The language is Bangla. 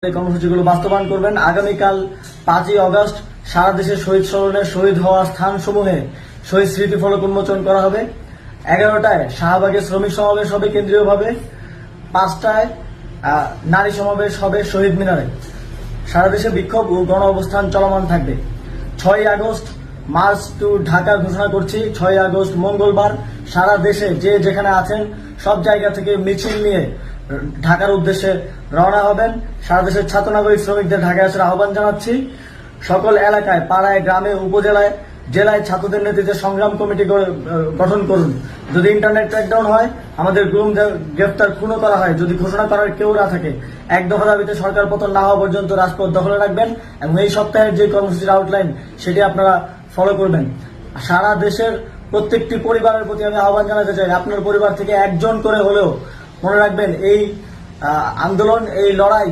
এই কর্মসূচিগুলো বাস্তবায়ন করবেন। আগামীকাল 5ই আগস্ট সারা দেশে শহীদ স্মরণে শহীদ হওয়া স্থানসমূহে শহীদ স্মৃতি ফলক উন্মোচন করা হবে। 11টায় শাহবাগে শ্রমিক সমাবেশ হবে কেন্দ্রীয়ভাবে, 5টায় নারী সমাবেশ হবে শহীদ মিনারে। সারা দেশে বিক্ষোভ ও গণ অবস্থান চলমান থাকবে। 6ই আগস্ট মার্চ টু ঢাকা ঘোষণা করছি। 6ই আগস্ট মঙ্গলবার সারা দেশে যে যেখানে আছেন সব জায়গা থেকে মিছিল নিয়ে ঢাকার উদ্দেশ্যে রওনা হবেন। সারা দেশের ছাত্র নাগরিক শ্রমিকদের ঢাকায় আসার আহ্বান জানাচ্ছি। সকল এলাকায়, পাড়ায়, গ্রামে, উপজেলায়, জেলায় ছাত্রদের নেতৃত্বে সংগ্রাম কমিটি গঠন করুন। যদি ইন্টারনেট ক্র্যাকডাউন হয়, আমাদের গুম গ্রেফতার খুনও করা হয়, যদি ঘোষণা করার কেউ না থাকে, এক দফা দাবিতে সরকার পতন না হওয়া পর্যন্ত রাজপথ দখলে রাখবেন এবং এই সপ্তাহের যে কর্মসূচির আউটলাইন সেটি আপনারা ফলো করবেন। সারা দেশের প্রত্যেকটি পরিবারের প্রতি আমি আহ্বান জানাতে চাই, আপনার পরিবার থেকে একজন করে হলেও মনে রাখবেন এই আন্দোলন, এই লড়াই